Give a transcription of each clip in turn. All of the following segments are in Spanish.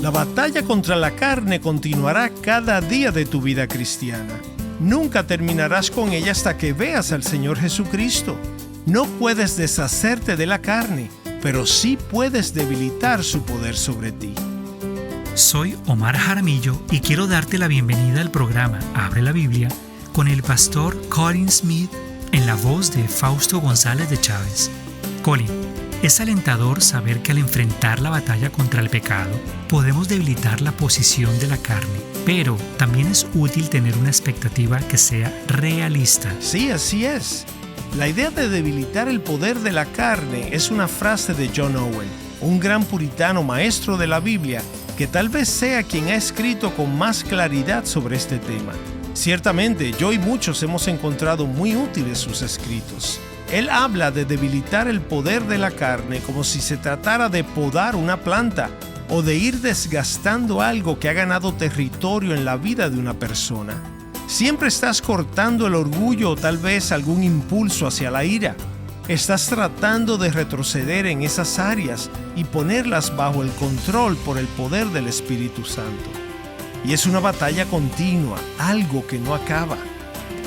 La batalla contra la carne continuará cada día de tu vida cristiana. Nunca terminarás con ella hasta que veas al Señor Jesucristo. No puedes deshacerte de la carne, pero sí puedes debilitar su poder sobre ti. Soy Omar Jaramillo y quiero darte la bienvenida al programa Abre la Biblia con el pastor Colin Smith en la voz de Fausto González de Chávez. Colin, es alentador saber que al enfrentar la batalla contra el pecado podemos debilitar la posición de la carne, pero también es útil tener una expectativa que sea realista. Sí, así es. La idea de debilitar el poder de la carne es una frase de John Owen, un gran puritano maestro de la Biblia, que tal vez sea quien ha escrito con más claridad sobre este tema. Ciertamente, yo y muchos hemos encontrado muy útiles sus escritos. Él habla de debilitar el poder de la carne como si se tratara de podar una planta o de ir desgastando algo que ha ganado territorio en la vida de una persona. Siempre estás cortando el orgullo o tal vez algún impulso hacia la ira. Estás tratando de retroceder en esas áreas y ponerlas bajo el control por el poder del Espíritu Santo. Y es una batalla continua, algo que no acaba.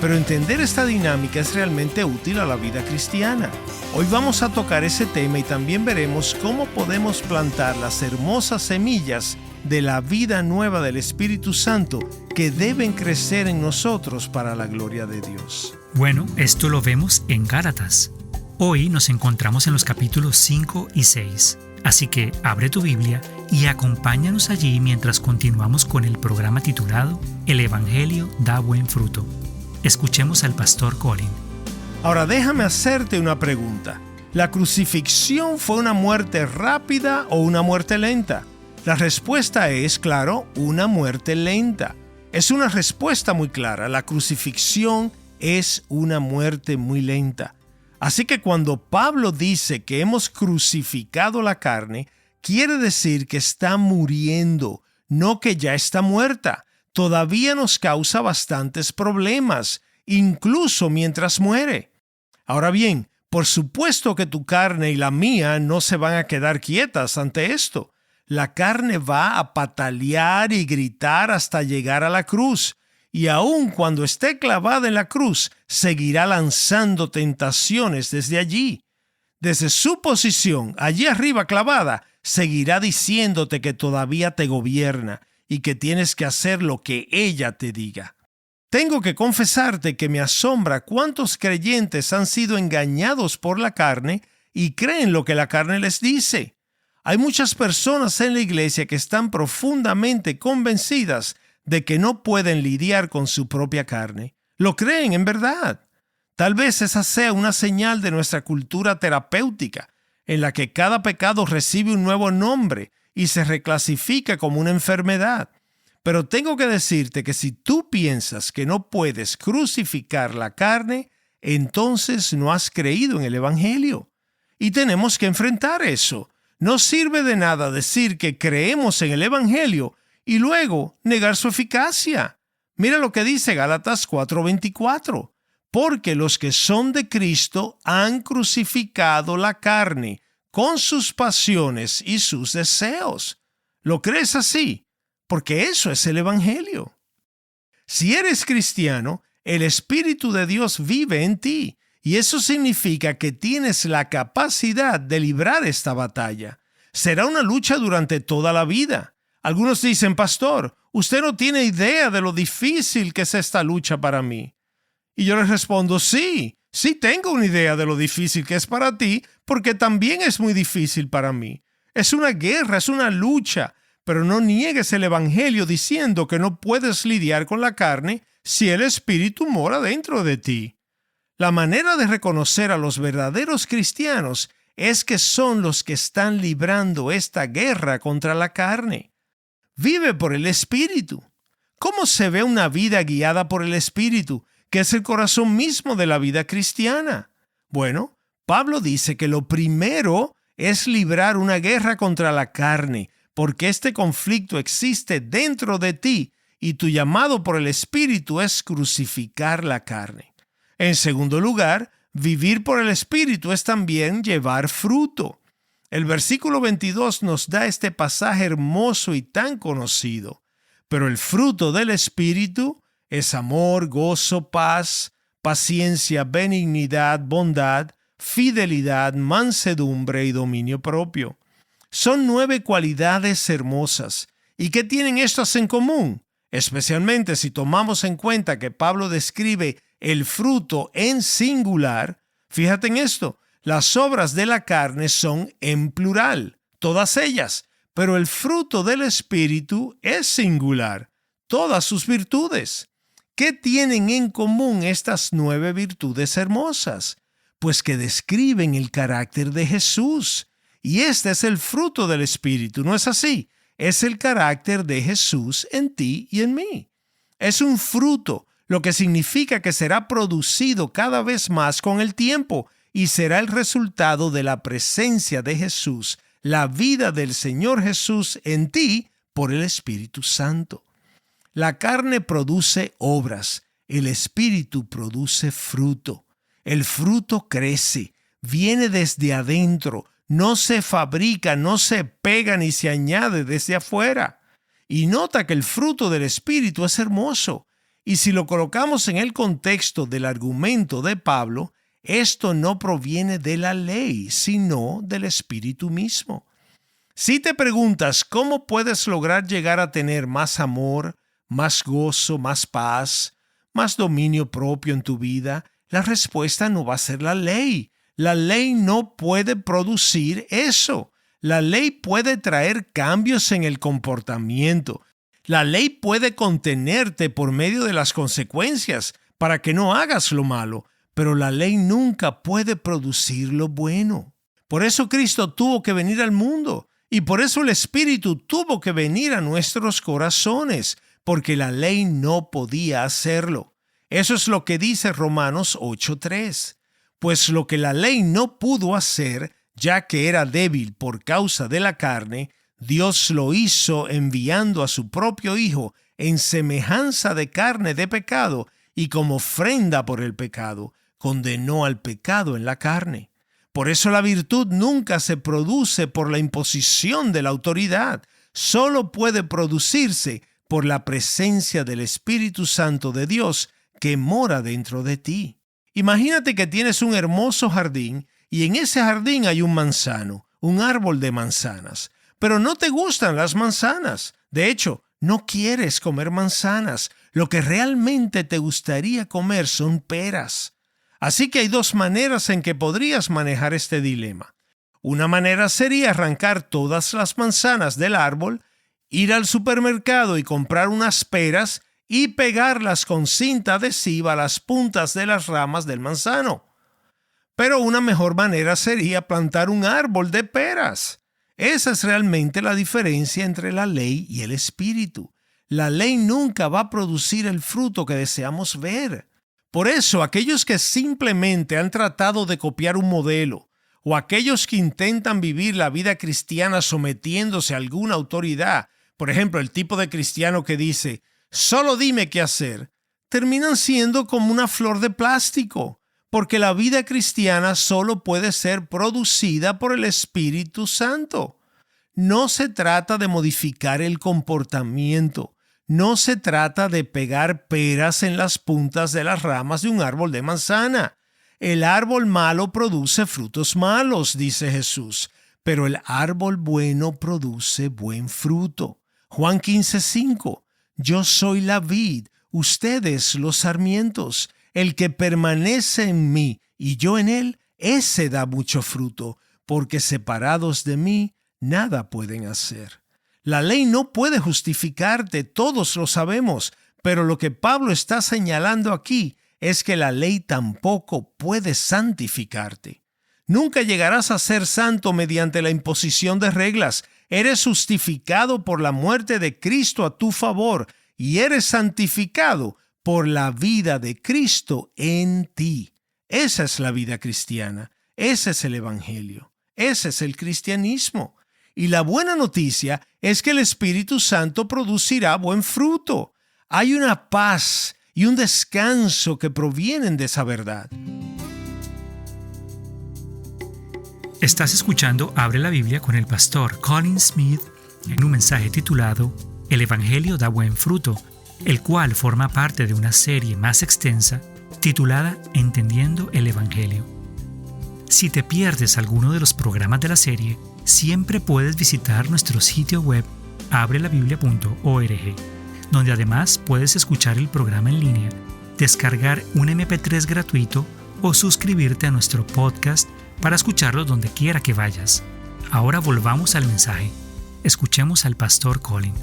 Pero entender esta dinámica es realmente útil a la vida cristiana. Hoy vamos a tocar ese tema y también veremos cómo podemos plantar las hermosas semillas de la vida nueva del Espíritu Santo que deben crecer en nosotros para la gloria de Dios. Bueno, esto lo vemos en Gálatas. Hoy nos encontramos en los capítulos 5 y 6. Así que abre tu Biblia y acompáñanos allí mientras continuamos con el programa titulado El Evangelio da buen fruto. Escuchemos al pastor Colin. Ahora déjame hacerte una pregunta. ¿La crucifixión fue una muerte rápida o una muerte lenta? La respuesta es, claro, una muerte lenta. Es una respuesta muy clara. La crucifixión es una muerte muy lenta. Así que cuando Pablo dice que hemos crucificado la carne, quiere decir que está muriendo, no que ya está muerta. Todavía nos causa bastantes problemas, incluso mientras muere. Ahora bien, por supuesto que tu carne y la mía no se van a quedar quietas ante esto. La carne va a patalear y gritar hasta llegar a la cruz, y aun cuando esté clavada en la cruz, seguirá lanzando tentaciones desde allí. Desde su posición, allí arriba clavada, seguirá diciéndote que todavía te gobierna y que tienes que hacer lo que ella te diga. Tengo que confesarte que me asombra cuántos creyentes han sido engañados por la carne y creen lo que la carne les dice. Hay muchas personas en la iglesia que están profundamente convencidas de que no pueden lidiar con su propia carne. Lo creen en verdad. Tal vez esa sea una señal de nuestra cultura terapéutica, en la que cada pecado recibe un nuevo nombre y se reclasifica como una enfermedad. Pero tengo que decirte que si tú piensas que no puedes crucificar la carne, entonces no has creído en el Evangelio. Y tenemos que enfrentar eso. No sirve de nada decir que creemos en el Evangelio y luego negar su eficacia. Mira lo que dice Gálatas 4:24. Porque los que son de Cristo han crucificado la carne con sus pasiones y sus deseos. ¿Lo crees así? Porque eso es el Evangelio. Si eres cristiano, el Espíritu de Dios vive en ti, y eso significa que tienes la capacidad de librar esta batalla. Será una lucha durante toda la vida. Algunos dicen, pastor, usted no tiene idea de lo difícil que es esta lucha para mí. Y yo les respondo, sí tengo una idea de lo difícil que es para ti, porque también es muy difícil para mí. Es una guerra, es una lucha, pero no niegues el Evangelio diciendo que no puedes lidiar con la carne si el Espíritu mora dentro de ti. La manera de reconocer a los verdaderos cristianos es que son los que están librando esta guerra contra la carne. Vive por el Espíritu. ¿Cómo se ve una vida guiada por el Espíritu, que es el corazón mismo de la vida cristiana? Bueno, Pablo dice que lo primero es librar una guerra contra la carne, porque este conflicto existe dentro de ti y tu llamado por el Espíritu es crucificar la carne. En segundo lugar, vivir por el Espíritu es también llevar fruto. El versículo 22 nos da este pasaje hermoso y tan conocido. Pero el fruto del Espíritu es amor, gozo, paz, paciencia, benignidad, bondad, fidelidad, mansedumbre y dominio propio. Son 9 cualidades hermosas. ¿Y qué tienen estas en común? Especialmente si tomamos en cuenta que Pablo describe el fruto en singular. Fíjate en esto, las obras de la carne son en plural, todas ellas, pero el fruto del Espíritu es singular, todas sus virtudes. ¿Qué tienen en común estas 9 virtudes hermosas? Pues que describen el carácter de Jesús. Y este es el fruto del Espíritu, ¿no es así? Es el carácter de Jesús en ti y en mí. Es un fruto, lo que significa que será producido cada vez más con el tiempo y será el resultado de la presencia de Jesús, la vida del Señor Jesús en ti por el Espíritu Santo. La carne produce obras, el Espíritu produce fruto. El fruto crece, viene desde adentro, no se fabrica, no se pega ni se añade desde afuera. Y nota que el fruto del Espíritu es hermoso. Y si lo colocamos en el contexto del argumento de Pablo, esto no proviene de la ley, sino del Espíritu mismo. Si te preguntas cómo puedes lograr llegar a tener más amor, más gozo, más paz, más dominio propio en tu vida, la respuesta no va a ser la ley. La ley no puede producir eso. La ley puede traer cambios en el comportamiento. La ley puede contenerte por medio de las consecuencias para que no hagas lo malo, pero la ley nunca puede producir lo bueno. Por eso Cristo tuvo que venir al mundo y por eso el Espíritu tuvo que venir a nuestros corazones, porque la ley no podía hacerlo. Eso es lo que dice Romanos 8:3. Pues lo que la ley no pudo hacer, ya que era débil por causa de la carne, Dios lo hizo enviando a su propio Hijo en semejanza de carne de pecado y como ofrenda por el pecado, condenó al pecado en la carne. Por eso la virtud nunca se produce por la imposición de la autoridad, solo puede producirse por la presencia del Espíritu Santo de Dios que mora dentro de ti. Imagínate que tienes un hermoso jardín y en ese jardín hay un manzano, un árbol de manzanas, pero no te gustan las manzanas. De hecho, no quieres comer manzanas. Lo que realmente te gustaría comer son peras. Así que hay 2 maneras en que podrías manejar este dilema. Una manera sería arrancar todas las manzanas del árbol, ir al supermercado y comprar unas peras y pegarlas con cinta adhesiva a las puntas de las ramas del manzano. Pero una mejor manera sería plantar un árbol de peras. Esa es realmente la diferencia entre la ley y el Espíritu. La ley nunca va a producir el fruto que deseamos ver. Por eso, aquellos que simplemente han tratado de copiar un modelo, o aquellos que intentan vivir la vida cristiana sometiéndose a alguna autoridad, por ejemplo, el tipo de cristiano que dice, solo dime qué hacer, terminan siendo como una flor de plástico, porque la vida cristiana solo puede ser producida por el Espíritu Santo. No se trata de modificar el comportamiento, no se trata de pegar peras en las puntas de las ramas de un árbol de manzana. El árbol malo produce frutos malos, dice Jesús, pero el árbol bueno produce buen fruto. Juan 15:5. Yo soy la vid, ustedes los sarmientos. El que permanece en mí y yo en él, ese da mucho fruto, porque separados de mí, nada pueden hacer. La ley no puede justificarte, todos lo sabemos, pero lo que Pablo está señalando aquí es que la ley tampoco puede santificarte. Nunca llegarás a ser santo mediante la imposición de reglas. Eres justificado por la muerte de Cristo a tu favor y eres santificado por la vida de Cristo en ti. Esa es la vida cristiana. Ese es el Evangelio. Ese es el cristianismo. Y la buena noticia es que el Espíritu Santo producirá buen fruto. Hay una paz y un descanso que provienen de esa verdad. Estás escuchando Abre la Biblia con el pastor Colin Smith en un mensaje titulado El Evangelio da buen fruto, el cual forma parte de una serie más extensa titulada Entendiendo el Evangelio. Si te pierdes alguno de los programas de la serie, siempre puedes visitar nuestro sitio web abrelabiblia.org, donde además puedes escuchar el programa en línea, descargar un MP3 gratuito o suscribirte a nuestro podcast para escucharlo donde quiera que vayas. Ahora volvamos al mensaje. Escuchemos al pastor Colin.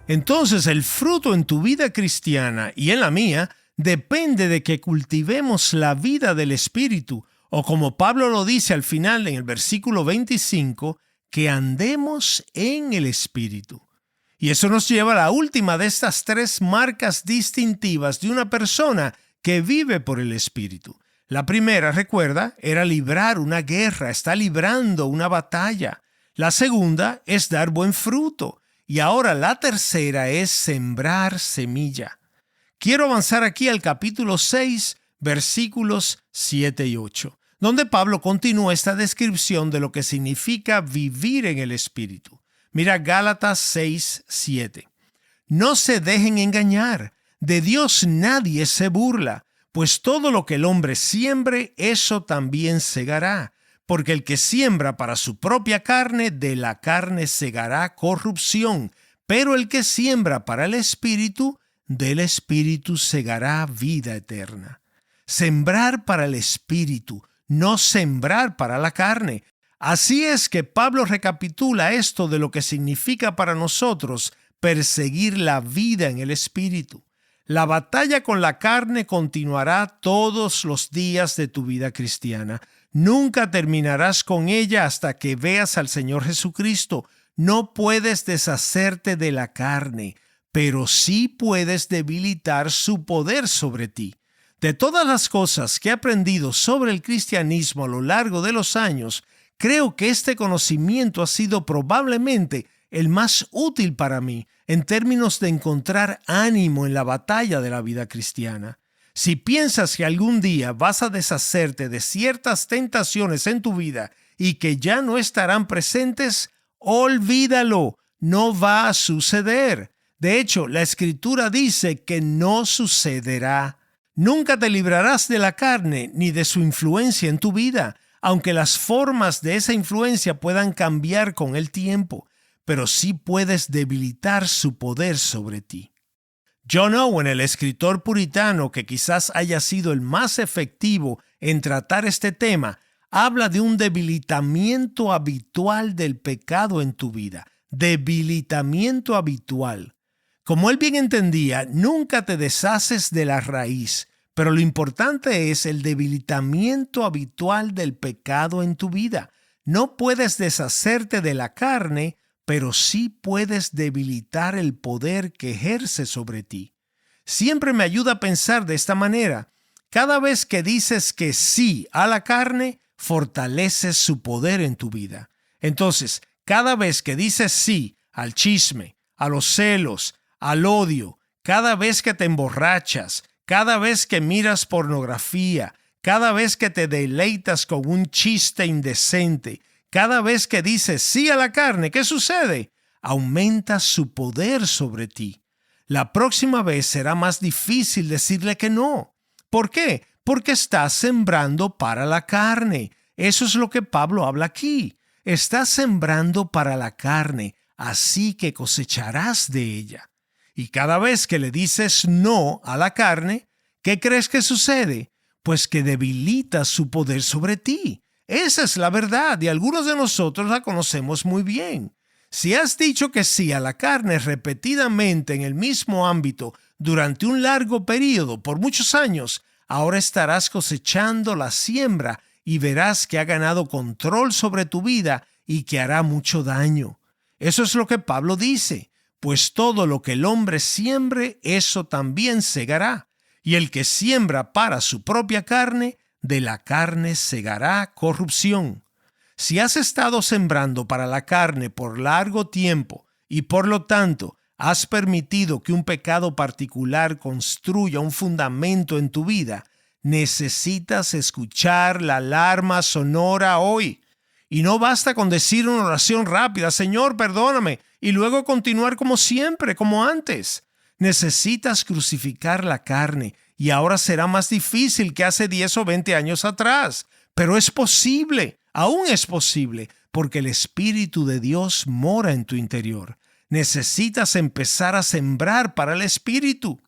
Entonces, el fruto en tu vida cristiana y en la mía depende de que cultivemos la vida del Espíritu, o como Pablo lo dice al final en el versículo 25, que andemos en el Espíritu. Y eso nos lleva a la última de estas tres marcas distintivas de una persona que vive por el Espíritu. La primera, recuerda, era librar una guerra, está librando una batalla. La segunda es dar buen fruto. Y ahora la tercera es sembrar semilla. Quiero avanzar aquí al capítulo 6, versículos 7 y 8, donde Pablo continúa esta descripción de lo que significa vivir en el Espíritu. Mira Gálatas 6, 7. No se dejen engañar, de Dios nadie se burla, pues todo lo que el hombre siembre, eso también segará. Porque el que siembra para su propia carne, de la carne segará corrupción, pero el que siembra para el Espíritu, del Espíritu segará vida eterna. Sembrar para el Espíritu, no sembrar para la carne. Así es que Pablo recapitula esto de lo que significa para nosotros perseguir la vida en el Espíritu. La batalla con la carne continuará todos los días de tu vida cristiana. Nunca terminarás con ella hasta que veas al Señor Jesucristo. No puedes deshacerte de la carne, pero sí puedes debilitar su poder sobre ti. De todas las cosas que he aprendido sobre el cristianismo a lo largo de los años, creo que este conocimiento ha sido probablemente el más útil para mí en términos de encontrar ánimo en la batalla de la vida cristiana. Si piensas que algún día vas a deshacerte de ciertas tentaciones en tu vida y que ya no estarán presentes, olvídalo, no va a suceder. De hecho, la Escritura dice que no sucederá. Nunca te librarás de la carne ni de su influencia en tu vida, aunque las formas de esa influencia puedan cambiar con el tiempo, pero sí puedes debilitar su poder sobre ti. John Owen, el escritor puritano que quizás haya sido el más efectivo en tratar este tema, habla de un debilitamiento habitual del pecado en tu vida. Debilitamiento habitual. Como él bien entendía, nunca te deshaces de la raíz, pero lo importante es el debilitamiento habitual del pecado en tu vida. No puedes deshacerte de la carne, pero sí puedes debilitar el poder que ejerce sobre ti. Siempre me ayuda a pensar de esta manera. Cada vez que dices que sí a la carne, fortaleces su poder en tu vida. Entonces, cada vez que dices sí al chisme, a los celos, al odio, cada vez que te emborrachas, cada vez que miras pornografía, cada vez que te deleitas con un chiste indecente, cada vez que dices sí a la carne, ¿qué sucede? Aumenta su poder sobre ti. La próxima vez será más difícil decirle que no. ¿Por qué? Porque estás sembrando para la carne. Eso es lo que Pablo habla aquí. Estás sembrando para la carne, así que cosecharás de ella. Y cada vez que le dices no a la carne, ¿qué crees que sucede? Pues que debilitas su poder sobre ti. Esa es la verdad y algunos de nosotros la conocemos muy bien. Si has dicho que sí a la carne repetidamente en el mismo ámbito durante un largo periodo por muchos años, ahora estarás cosechando la siembra y verás que ha ganado control sobre tu vida y que hará mucho daño. Eso es lo que Pablo dice, pues todo lo que el hombre siembre, eso también segará. Y el que siembra para su propia carne, de la carne segará corrupción. Si has estado sembrando para la carne por largo tiempo y por lo tanto has permitido que un pecado particular construya un fundamento en tu vida, necesitas escuchar la alarma sonora hoy. Y no basta con decir una oración rápida, Señor, perdóname, y luego continuar como siempre, como antes. Necesitas crucificar la carne, y ahora será más difícil que hace 10 o 20 años atrás. Pero es posible, aún es posible, porque el Espíritu de Dios mora en tu interior. Necesitas empezar a sembrar para el Espíritu.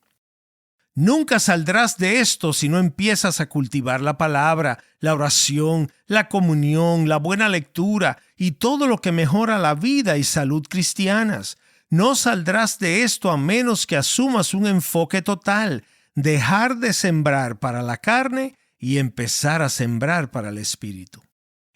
Nunca saldrás de esto si no empiezas a cultivar la palabra, la oración, la comunión, la buena lectura y todo lo que mejora la vida y salud cristianas. No saldrás de esto a menos que asumas un enfoque total, dejar de sembrar para la carne y empezar a sembrar para el Espíritu.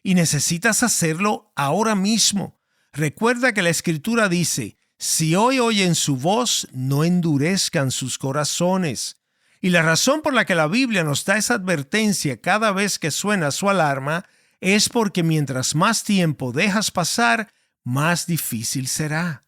Y necesitas hacerlo ahora mismo. Recuerda que la Escritura dice, si hoy oyen su voz, no endurezcan sus corazones. Y la razón por la que la Biblia nos da esa advertencia cada vez que suena su alarma es porque mientras más tiempo dejas pasar, más difícil será.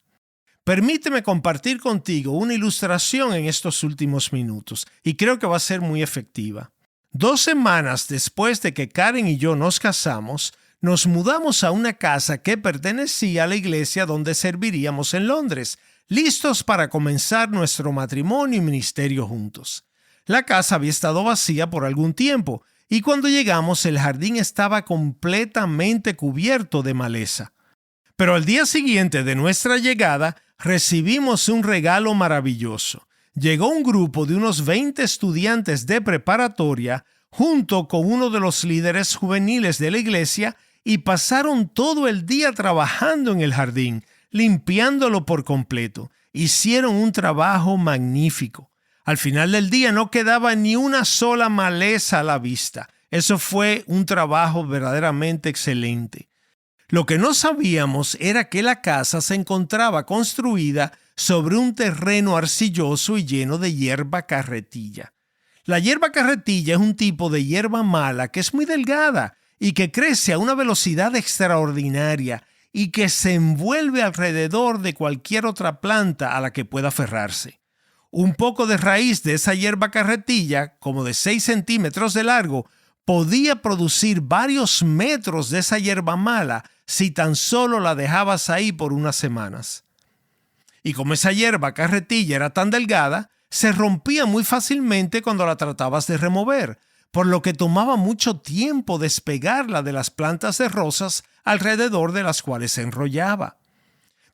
Permíteme compartir contigo una ilustración en estos últimos minutos, y creo que va a ser muy efectiva. 2 semanas después de que Karen y yo nos casamos, nos mudamos a una casa que pertenecía a la iglesia donde serviríamos en Londres, listos para comenzar nuestro matrimonio y ministerio juntos. La casa había estado vacía por algún tiempo, y cuando llegamos el jardín estaba completamente cubierto de maleza. Pero al día siguiente de nuestra llegada, recibimos un regalo maravilloso. Llegó un grupo de unos 20 estudiantes de preparatoria junto con uno de los líderes juveniles de la iglesia y pasaron todo el día trabajando en el jardín, limpiándolo por completo. Hicieron un trabajo magnífico. Al final del día no quedaba ni una sola maleza a la vista. Eso fue un trabajo verdaderamente excelente. Lo que no sabíamos era que la casa se encontraba construida sobre un terreno arcilloso y lleno de hierba carretilla. La hierba carretilla es un tipo de hierba mala que es muy delgada y que crece a una velocidad extraordinaria y que se envuelve alrededor de cualquier otra planta a la que pueda aferrarse. Un poco de raíz de esa hierba carretilla, como de 6 centímetros de largo, podía producir varios metros de esa hierba mala si tan solo la dejabas ahí por unas semanas. Y como esa hierba carretilla era tan delgada, se rompía muy fácilmente cuando la tratabas de remover, por lo que tomaba mucho tiempo despegarla de las plantas de rosas alrededor de las cuales se enrollaba.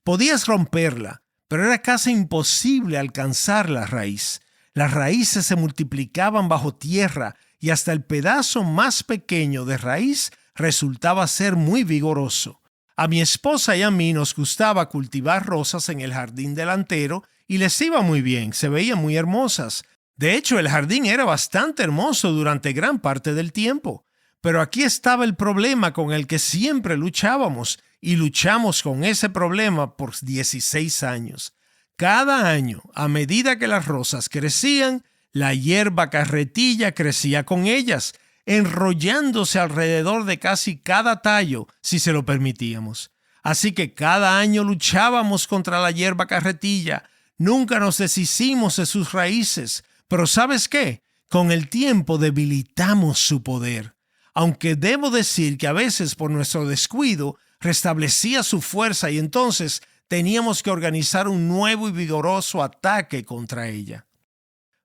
Podías romperla, pero era casi imposible alcanzar la raíz. Las raíces se multiplicaban bajo tierra y hasta el pedazo más pequeño de raíz resultaba ser muy vigoroso. A mi esposa y a mí nos gustaba cultivar rosas en el jardín delantero y les iba muy bien, se veían muy hermosas. De hecho, el jardín era bastante hermoso durante gran parte del tiempo. Pero aquí estaba el problema con el que siempre luchábamos, y luchamos con ese problema por 16 años. Cada año, a medida que las rosas crecían, la hierba carretilla crecía con ellas, enrollándose alrededor de casi cada tallo, si se lo permitíamos. Así que cada año luchábamos contra la hierba carretilla. Nunca nos deshicimos de sus raíces. Pero ¿sabes qué? Con el tiempo debilitamos su poder. Aunque debo decir que a veces por nuestro descuido restablecía su fuerza y entonces teníamos que organizar un nuevo y vigoroso ataque contra ella.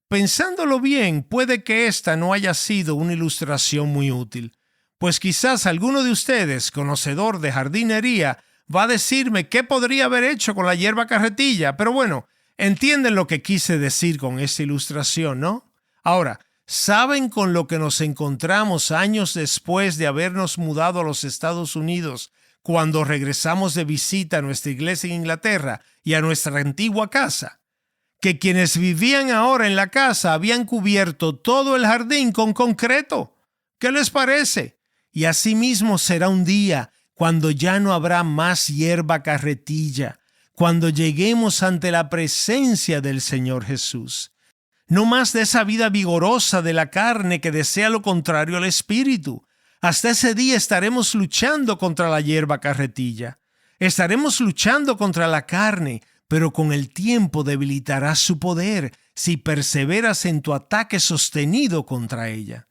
Pensándolo bien, puede que esta no haya sido una ilustración muy útil, pues quizás alguno de ustedes, conocedor de jardinería, va a decirme qué podría haber hecho con la hierba carretilla, pero bueno, entienden lo que quise decir con esta ilustración, ¿no? Ahora, ¿saben con lo que nos encontramos años después de habernos mudado a los Estados Unidos, cuando regresamos de visita a nuestra iglesia en Inglaterra y a nuestra antigua casa? Que quienes vivían ahora en la casa habían cubierto todo el jardín con concreto. ¿Qué les parece? Y asimismo será un día cuando ya no habrá más hierba carretilla, cuando lleguemos ante la presencia del Señor Jesús. No más de esa vida vigorosa de la carne que desea lo contrario al espíritu. Hasta ese día estaremos luchando contra la hierba carretilla. Estaremos luchando contra la carne, pero con el tiempo debilitarás su poder si perseveras en tu ataque sostenido contra ella.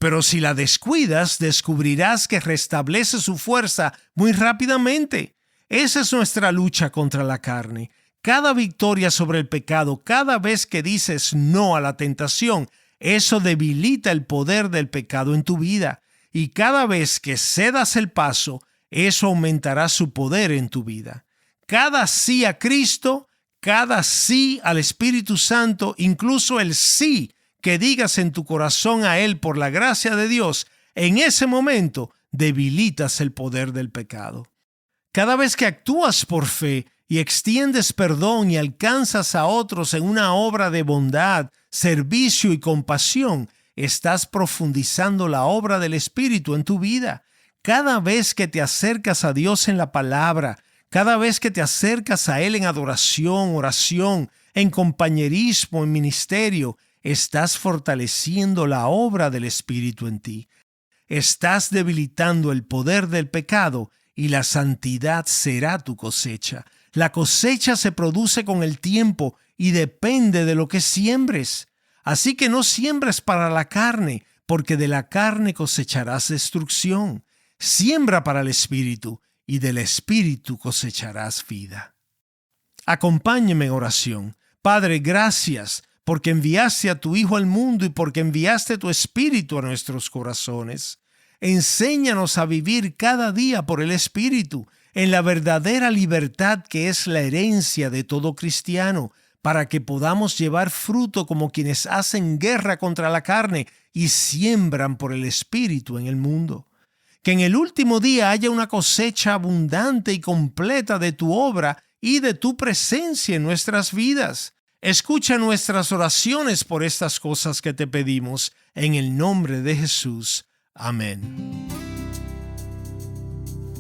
Pero si la descuidas, descubrirás que restablece su fuerza muy rápidamente. Esa es nuestra lucha contra la carne. Cada victoria sobre el pecado, cada vez que dices no a la tentación, eso debilita el poder del pecado en tu vida. Y cada vez que cedas el paso, eso aumentará su poder en tu vida. Cada sí a Cristo, cada sí al Espíritu Santo, incluso el sí que digas en tu corazón a Él por la gracia de Dios, en ese momento debilitas el poder del pecado. Cada vez que actúas por fe y extiendes perdón y alcanzas a otros en una obra de bondad, servicio y compasión, estás profundizando la obra del Espíritu en tu vida. Cada vez que te acercas a Dios en la palabra, cada vez que te acercas a Él en adoración, oración, en compañerismo, en ministerio, estás fortaleciendo la obra del Espíritu en ti. Estás debilitando el poder del pecado y la santidad será tu cosecha. La cosecha se produce con el tiempo y depende de lo que siembres. Así que no siembres para la carne, porque de la carne cosecharás destrucción. Siembra para el Espíritu, y del Espíritu cosecharás vida. Acompáñeme en oración. Padre, gracias porque enviaste a tu Hijo al mundo y porque enviaste tu Espíritu a nuestros corazones. Enséñanos a vivir cada día por el Espíritu, en la verdadera libertad que es la herencia de todo cristiano, para que podamos llevar fruto como quienes hacen guerra contra la carne y siembran por el Espíritu en el mundo. Que en el último día haya una cosecha abundante y completa de tu obra y de tu presencia en nuestras vidas. Escucha nuestras oraciones por estas cosas que te pedimos, en el nombre de Jesús. Amén.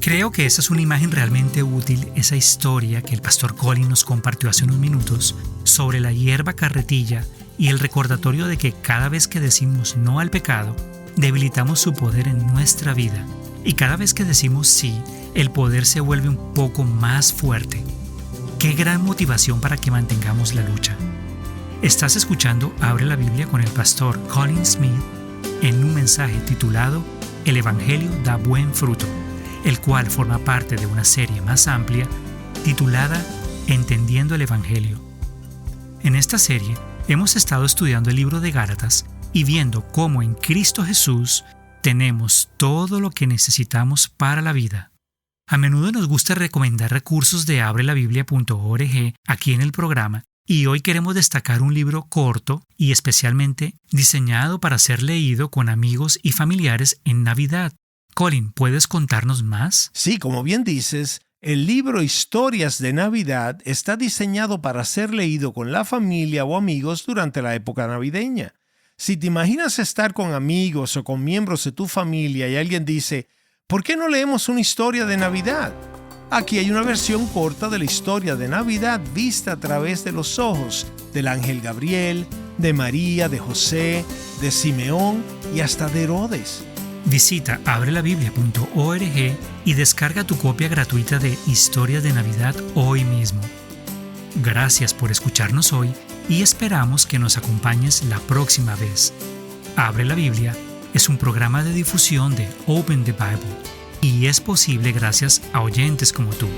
Creo que esa es una imagen realmente útil, esa historia que el pastor Colin nos compartió hace unos minutos sobre la hierba carretilla y el recordatorio de que cada vez que decimos no al pecado, debilitamos su poder en nuestra vida. Y cada vez que decimos sí, el poder se vuelve un poco más fuerte. ¡Qué gran motivación para que mantengamos la lucha! Estás escuchando Abre la Biblia con el pastor Colin Smith en un mensaje titulado El Evangelio da buen fruto, el cual forma parte de una serie más amplia titulada Entendiendo el Evangelio. En esta serie hemos estado estudiando el libro de Gálatas y viendo cómo en Cristo Jesús tenemos todo lo que necesitamos para la vida. A menudo nos gusta recomendar recursos de abrelabiblia.org aquí en el programa, y hoy queremos destacar un libro corto y especialmente diseñado para ser leído con amigos y familiares en Navidad. Colin, ¿puedes contarnos más? Sí, como bien dices, el libro Historias de Navidad está diseñado para ser leído con la familia o amigos durante la época navideña. Si te imaginas estar con amigos o con miembros de tu familia y alguien dice, ¿por qué no leemos una historia de Navidad? Aquí hay una versión corta de la historia de Navidad vista a través de los ojos del ángel Gabriel, de María, de José, de Simeón y hasta de Herodes. Visita abrelabiblia.org y descarga tu copia gratuita de Historias de Navidad hoy mismo. Gracias por escucharnos hoy y esperamos que nos acompañes la próxima vez. Abre la Biblia es un programa de difusión de Open the Bible y es posible gracias a oyentes como tú.